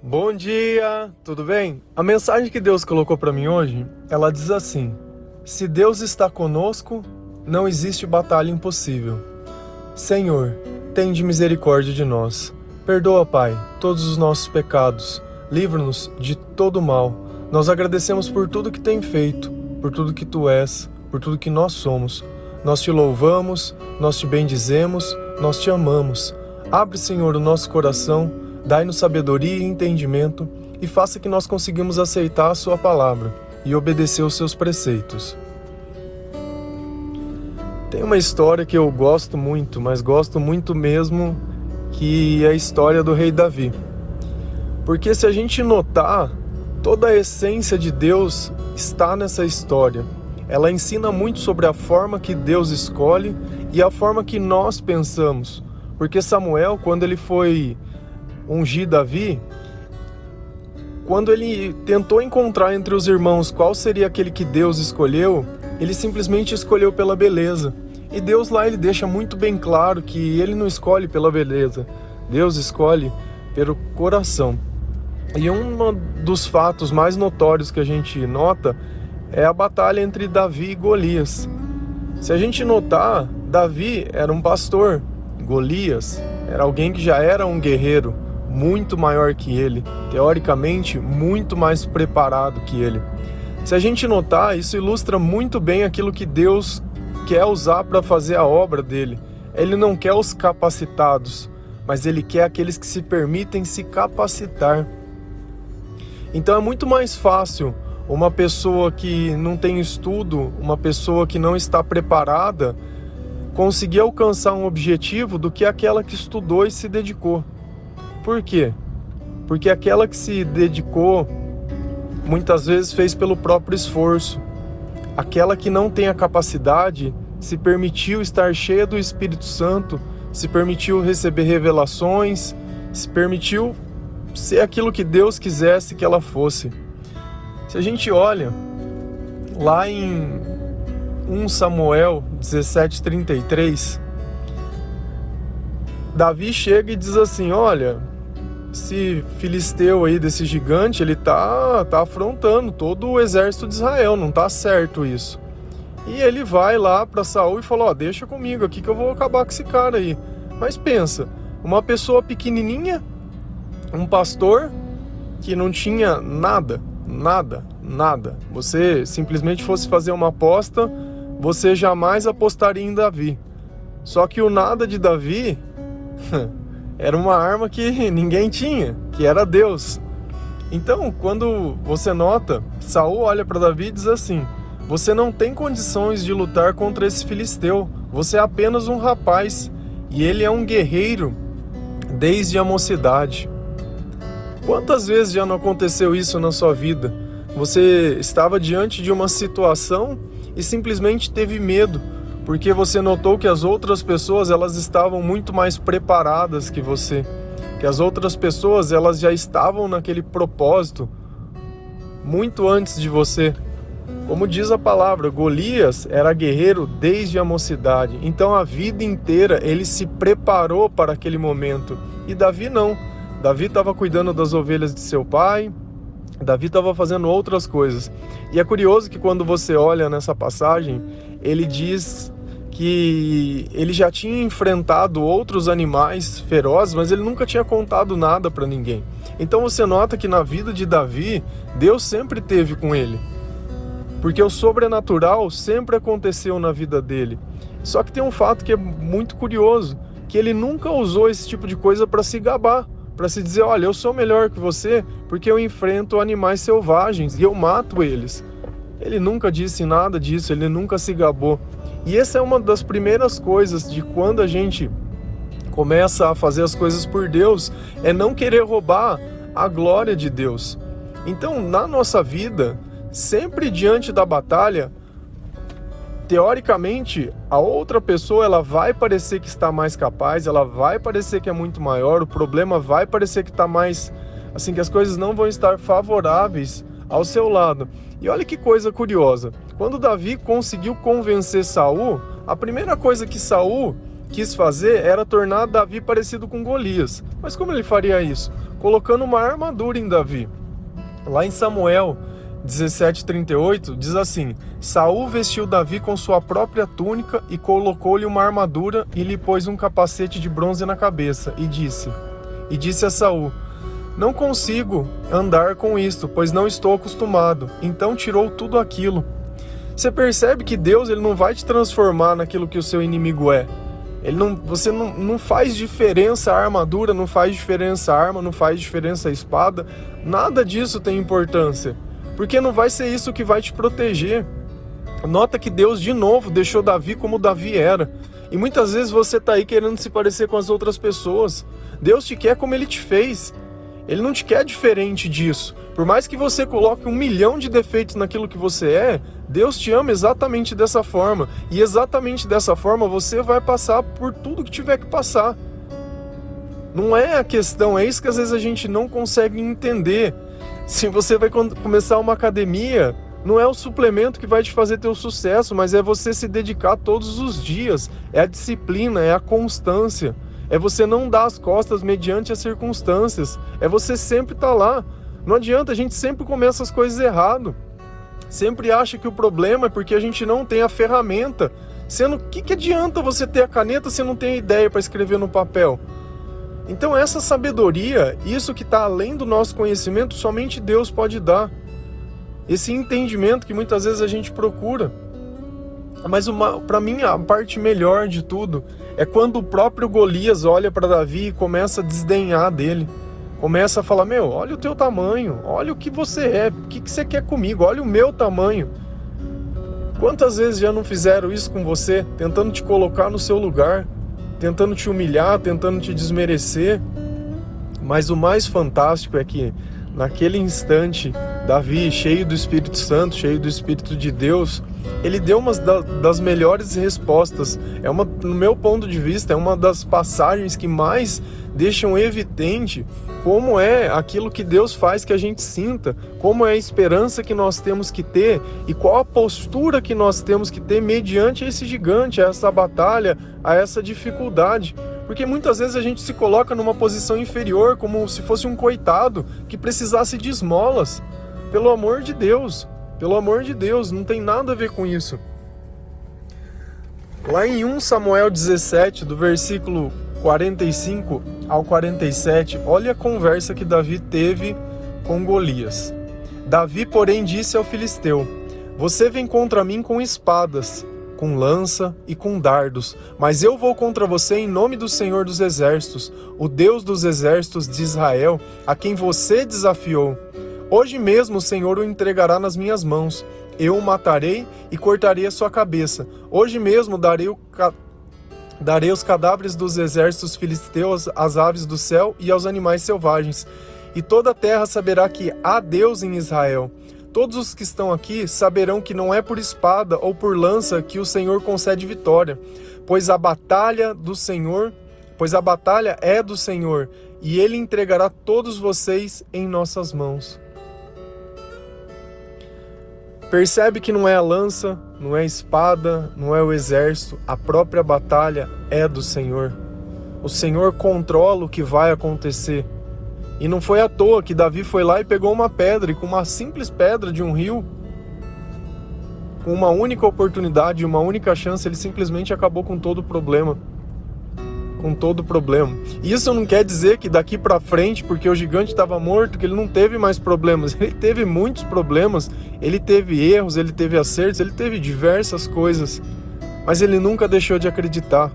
Bom dia, tudo bem? A mensagem que Deus colocou para mim hoje, ela diz assim: se Deus está conosco, não existe batalha impossível. Senhor, tende misericórdia de nós. Perdoa, Pai, todos os nossos pecados. Livra-nos de todo mal. Nós agradecemos por tudo que tem feito, por tudo que Tu és, por tudo que nós somos. Nós Te louvamos, nós Te bendizemos, nós Te amamos. Abre, Senhor, o nosso coração, dai-nos sabedoria e entendimento e faça que nós conseguimos aceitar a Sua palavra e obedecer os Seus preceitos. Tem uma história que eu gosto muito, mas gosto muito mesmo, que é a história do rei Davi. Porque se a gente notar, toda a essência de Deus está nessa história. Ela ensina muito sobre a forma que Deus escolhe e a forma que nós pensamos. Porque Samuel, quando ele foi ungir Davi, quando ele tentou encontrar entre os irmãos qual seria aquele que Deus escolheu, ele simplesmente escolheu pela beleza. E Deus lá ele deixa muito bem claro que ele não escolhe pela beleza, Deus escolhe pelo coração. E um dos fatos mais notórios que a gente nota é a batalha entre Davi e Golias. Se a gente notar, Davi era um pastor, Golias era alguém que já era um guerreiro, muito maior que ele, teoricamente muito mais preparado que ele. Se a gente notar, isso ilustra muito bem aquilo que Deus quer usar para fazer a obra dele. Ele não quer os capacitados, mas ele quer aqueles que se permitem se capacitar. Então é muito mais fácil uma pessoa que não tem estudo, uma pessoa que não está preparada, conseguir alcançar um objetivo do que aquela que estudou e se dedicou. Por quê? Porque aquela que se dedicou, muitas vezes fez pelo próprio esforço. Aquela que não tem a capacidade, se permitiu estar cheia do Espírito Santo, se permitiu receber revelações, se permitiu ser aquilo que Deus quisesse que ela fosse. Se a gente olha lá em 1 Samuel 17:33, Davi chega e diz assim: olha, esse filisteu aí, desse gigante, ele tá afrontando todo o exército de Israel, não tá certo isso. E ele vai lá para Saul e fala: ó, deixa comigo aqui que eu vou acabar com esse cara aí. Mas pensa, uma pessoa pequenininha, um pastor que não tinha nada. Você simplesmente fosse fazer uma aposta, você jamais apostaria em Davi. Só que o nada de Davi era uma arma que ninguém tinha, que era Deus. Então, quando você nota, Saul olha para Davi e diz assim: você não tem condições de lutar contra esse filisteu, você é apenas um rapaz, e ele é um guerreiro desde a mocidade. Quantas vezes já não aconteceu isso na sua vida? Você estava diante de uma situação e simplesmente teve medo, porque você notou que as outras pessoas elas estavam muito mais preparadas que você, que as outras pessoas elas já estavam naquele propósito muito antes de você. Como diz a palavra, Golias era guerreiro desde a mocidade, então a vida inteira ele se preparou para aquele momento. E Davi não. Davi estava cuidando das ovelhas de seu pai, Davi estava fazendo outras coisas. E é curioso que quando você olha nessa passagem, ele diz que ele já tinha enfrentado outros animais ferozes, mas ele nunca tinha contado nada para ninguém. Então você nota que na vida de Davi, Deus sempre esteve com ele, porque o sobrenatural sempre aconteceu na vida dele. Só que tem um fato que é muito curioso, que ele nunca usou esse tipo de coisa para se gabar, para se dizer: olha, eu sou melhor que você porque eu enfrento animais selvagens e eu mato eles. Ele nunca disse nada disso, ele nunca se gabou. E essa é uma das primeiras coisas de quando a gente começa a fazer as coisas por Deus, é não querer roubar a glória de Deus. Então, na nossa vida, sempre diante da batalha, teoricamente, a outra pessoa ela vai parecer que está mais capaz, ela vai parecer que é muito maior, o problema vai parecer que está mais, assim, que as coisas não vão estar favoráveis ao seu lado. E olha que coisa curiosa, quando Davi conseguiu convencer Saul, a primeira coisa que Saul quis fazer era tornar Davi parecido com Golias. Mas como ele faria isso? Colocando uma armadura em Davi. Lá em Samuel 17:38 diz assim: Saul vestiu Davi com sua própria túnica e colocou-lhe uma armadura e lhe pôs um capacete de bronze na cabeça e disse a Saul: não consigo andar com isto, pois não estou acostumado. Então tirou tudo aquilo. Você percebe que Deus ele não vai te transformar naquilo que o seu inimigo é. Você não faz diferença a armadura, não faz diferença a arma, não faz diferença a espada. Nada disso tem importância, porque não vai ser isso que vai te proteger. Nota que Deus de novo deixou Davi como Davi era. E muitas vezes você está aí querendo se parecer com as outras pessoas. Deus te quer como Ele te fez. Ele não te quer diferente disso. Por mais que você coloque 1 milhão de defeitos naquilo que você é, Deus te ama exatamente dessa forma. E exatamente dessa forma você vai passar por tudo que tiver que passar. Não é a questão, é isso que às vezes a gente não consegue entender. Se você vai começar uma academia, não é o suplemento que vai te fazer ter o sucesso, mas é você se dedicar todos os dias. É a disciplina, é a constância. É você não dar as costas mediante as circunstâncias. É você sempre estar lá. Não adianta, a gente sempre começa as coisas errado. Sempre acha que o problema é porque a gente não tem a ferramenta. Sendo que adianta você ter a caneta se não tem a ideia para escrever no papel? Então essa sabedoria, isso que está além do nosso conhecimento, somente Deus pode dar. Esse entendimento que muitas vezes a gente procura. Mas para mim a parte melhor de tudo é quando o próprio Golias olha para Davi e começa a desdenhar dele. Começa a falar: meu, olha o teu tamanho, olha o que você é, o que você quer comigo, olha o meu tamanho. Quantas vezes já não fizeram isso com você, tentando te colocar no seu lugar, tentando te humilhar, tentando te desmerecer? Mas o mais fantástico é que naquele instante, Davi, cheio do Espírito Santo, cheio do Espírito de Deus, ele deu uma das melhores respostas. No meu ponto de vista, é uma das passagens que mais deixam evidente como é aquilo que Deus faz que a gente sinta, como é a esperança que nós temos que ter e qual a postura que nós temos que ter mediante esse gigante, a essa batalha, a essa dificuldade. Porque muitas vezes a gente se coloca numa posição inferior, como se fosse um coitado que precisasse de esmolas. Pelo amor de Deus, não tem nada a ver com isso. Lá em 1 Samuel 17, do versículo 45 ao 47, olha a conversa que Davi teve com Golias. Davi, porém, disse ao filisteu: você vem contra mim com espadas, com lança e com dardos, mas eu vou contra você em nome do Senhor dos Exércitos, o Deus dos Exércitos de Israel, a quem você desafiou. Hoje mesmo o Senhor o entregará nas minhas mãos. Eu o matarei e cortarei a sua cabeça. Hoje mesmo darei os cadáveres dos exércitos filisteus às aves do céu e aos animais selvagens. E toda a terra saberá que há Deus em Israel. Todos os que estão aqui saberão que não é por espada ou por lança que o Senhor concede vitória, pois a batalha é do Senhor, e Ele entregará todos vocês em nossas mãos. Percebe que não é a lança, não é a espada, não é o exército, a própria batalha é do Senhor. O Senhor controla o que vai acontecer. E não foi à toa que Davi foi lá e pegou uma pedra, e com uma simples pedra de um rio, com uma única oportunidade, uma única chance, ele simplesmente acabou com todo o problema. Isso não quer dizer que daqui para frente, porque o gigante estava morto, que ele não teve mais problemas. Ele teve muitos problemas, ele teve erros, ele teve acertos, ele teve diversas coisas, mas ele nunca deixou de acreditar.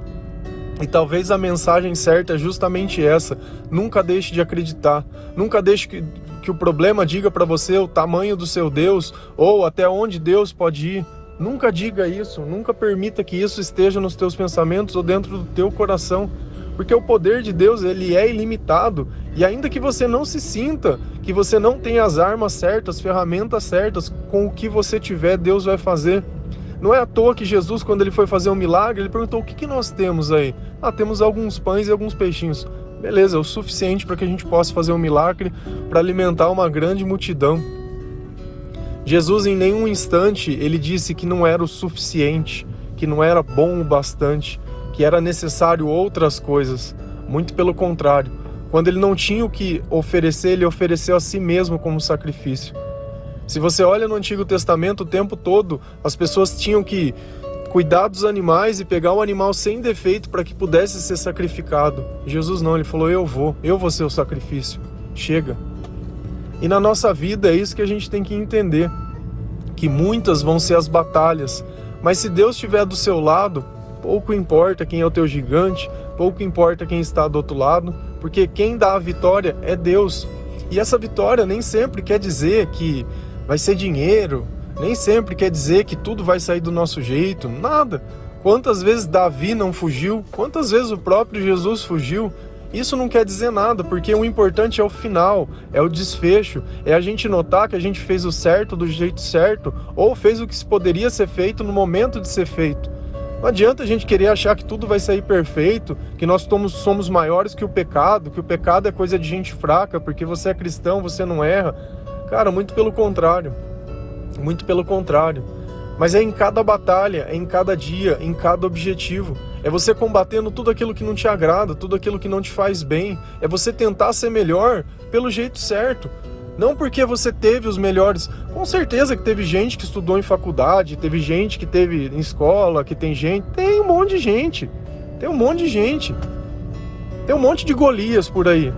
E talvez a mensagem certa é justamente essa: nunca deixe de acreditar, nunca deixe que o problema diga para você o tamanho do seu Deus, ou até onde Deus pode ir. Nunca diga isso, nunca permita que isso esteja nos teus pensamentos ou dentro do teu coração, porque o poder de Deus, ele é ilimitado, e ainda que você não se sinta, que você não tenha as armas certas, as ferramentas certas, com o que você tiver, Deus vai fazer. Não é à toa que Jesus, quando ele foi fazer um milagre, ele perguntou: o que nós temos aí? Temos alguns pães e alguns peixinhos. Beleza, é o suficiente para que a gente possa fazer um milagre, para alimentar uma grande multidão. Jesus em nenhum instante ele disse que não era o suficiente, que não era bom o bastante. que era necessário outras coisas. Muito pelo contrário. Quando ele não tinha o que oferecer, ele ofereceu a si mesmo como sacrifício. Se você olha no Antigo Testamento, o tempo todo as pessoas tinham que cuidar dos animais e pegar um animal sem defeito para que pudesse ser sacrificado. Jesus não, ele falou, eu vou ser o sacrifício. Chega. E na nossa vida é isso que a gente tem que entender, que muitas vão ser as batalhas, mas se Deus estiver do seu lado, pouco importa quem é o teu gigante, pouco importa quem está do outro lado, porque quem dá a vitória é Deus. E essa vitória nem sempre quer dizer que vai ser dinheiro, nem sempre quer dizer que tudo vai sair do nosso jeito, nada. Quantas vezes Davi não fugiu? Quantas vezes o próprio Jesus fugiu? Isso não quer dizer nada, porque o importante é o final, é o desfecho, é a gente notar que a gente fez o certo do jeito certo, ou fez o que se poderia ser feito no momento de ser feito. Não adianta a gente querer achar que tudo vai sair perfeito, que nós somos maiores que o pecado é coisa de gente fraca, porque você é cristão, você não erra. Cara, muito pelo contrário. Muito pelo contrário. Mas é em cada batalha, é em cada dia, em cada objetivo. É você combatendo tudo aquilo que não te agrada, tudo aquilo que não te faz bem. É você tentar ser melhor pelo jeito certo. Não porque você teve os melhores. Com certeza que teve gente que estudou em faculdade, teve gente que teve em escola, que tem gente. Tem um monte de gente. Tem um monte de gente. Tem um monte de Golias por aí.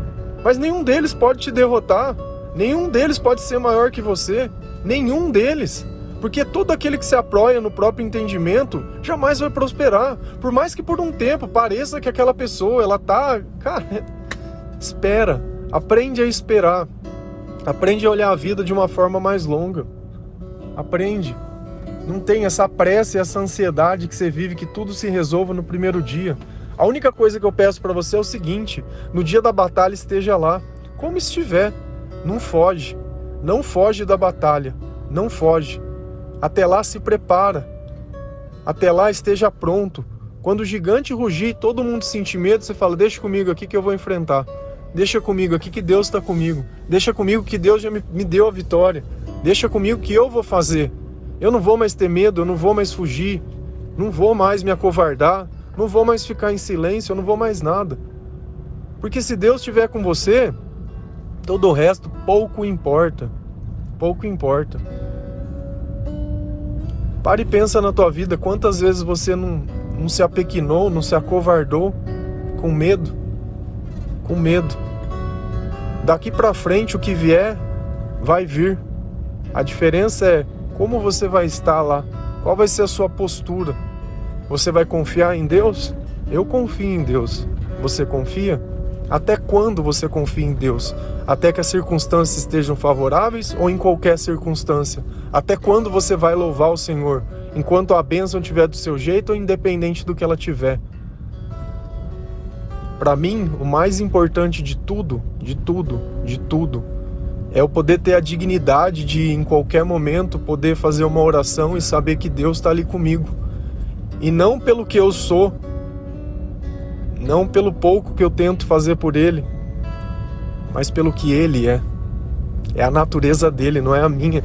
Mas nenhum deles pode te derrotar. Nenhum deles pode ser maior que você. Nenhum deles. Porque todo aquele que se apoia no próprio entendimento jamais vai prosperar. Por mais que por um tempo pareça que aquela pessoa, ela tá... Cara, espera. Aprende a esperar. Aprende a olhar a vida de uma forma mais longa. Aprende. Não tem essa pressa e essa ansiedade que você vive, que tudo se resolva no primeiro dia. A única coisa que eu peço para você é o seguinte: no dia da batalha esteja lá, como estiver. Não foge. Não foge da batalha. Não foge. Até lá se prepara. Até lá esteja pronto. Quando o gigante rugir e todo mundo sentir medo, você fala, deixa comigo aqui que eu vou enfrentar. Deixa comigo aqui que Deus está comigo. Deixa comigo que Deus já me deu a vitória. Deixa comigo que eu vou fazer. Eu não vou mais ter medo, eu não vou mais fugir. Não vou mais me acovardar. Não vou mais ficar em silêncio, eu não vou mais nada. Porque se Deus estiver com você, todo o resto pouco importa. Pouco importa. Para e pensa na tua vida, quantas vezes você não se apequinou, não se acovardou com medo. Com medo. Daqui para frente o que vier, vai vir. A diferença é como você vai estar lá. Qual vai ser a sua postura? Você vai confiar em Deus? Eu confio em Deus. Você confia? Até quando você confia em Deus? Até que as circunstâncias estejam favoráveis ou em qualquer circunstância? Até quando você vai louvar o Senhor? Enquanto a bênção estiver do seu jeito ou independente do que ela tiver? Para mim, o mais importante de tudo, é eu poder ter a dignidade de, em qualquer momento, poder fazer uma oração e saber que Deus está ali comigo. E não pelo que eu sou, não pelo pouco que eu tento fazer por Ele, mas pelo que Ele é. É a natureza dele, não é a minha.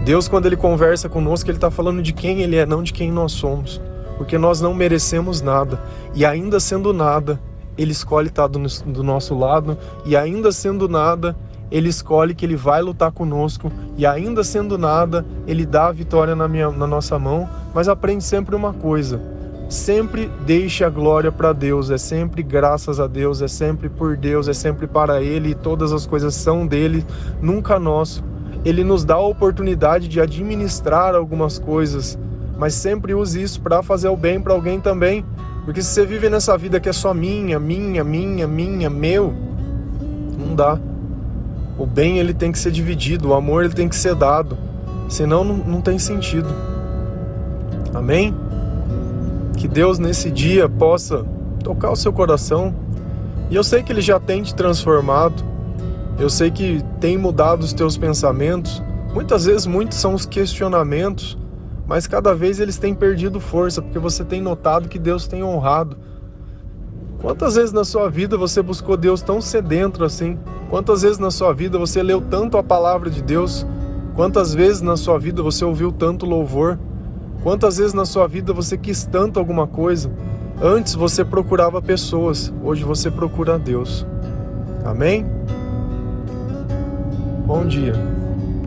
Deus, quando Ele conversa conosco, Ele está falando de quem Ele é, não de quem nós somos. Porque nós não merecemos nada. E ainda sendo nada, Ele escolhe estar do nosso lado. E ainda sendo nada, Ele escolhe que Ele vai lutar conosco. E ainda sendo nada, Ele dá a vitória na nossa mão. Mas aprende sempre uma coisa: sempre deixe a glória para Deus. É sempre graças a Deus, é sempre por Deus, é sempre para Ele. E todas as coisas são dele, nunca nosso. Ele nos dá a oportunidade de administrar algumas coisas, mas sempre use isso para fazer o bem para alguém também. Porque se você vive nessa vida que é só minha, meu, não dá. O bem, ele tem que ser dividido, o amor, ele tem que ser dado. Senão não tem sentido. Amém? Que Deus nesse dia possa tocar o seu coração. E eu sei que Ele já tem te transformado. Eu sei que tem mudado os teus pensamentos. Muitas vezes, muitos são os questionamentos, mas cada vez eles têm perdido força, porque você tem notado que Deus tem honrado. Quantas vezes na sua vida você buscou Deus tão sedento assim? Quantas vezes na sua vida você leu tanto a palavra de Deus? Quantas vezes na sua vida você ouviu tanto louvor? Quantas vezes na sua vida você quis tanto alguma coisa? Antes você procurava pessoas, hoje você procura Deus. Amém? Bom dia.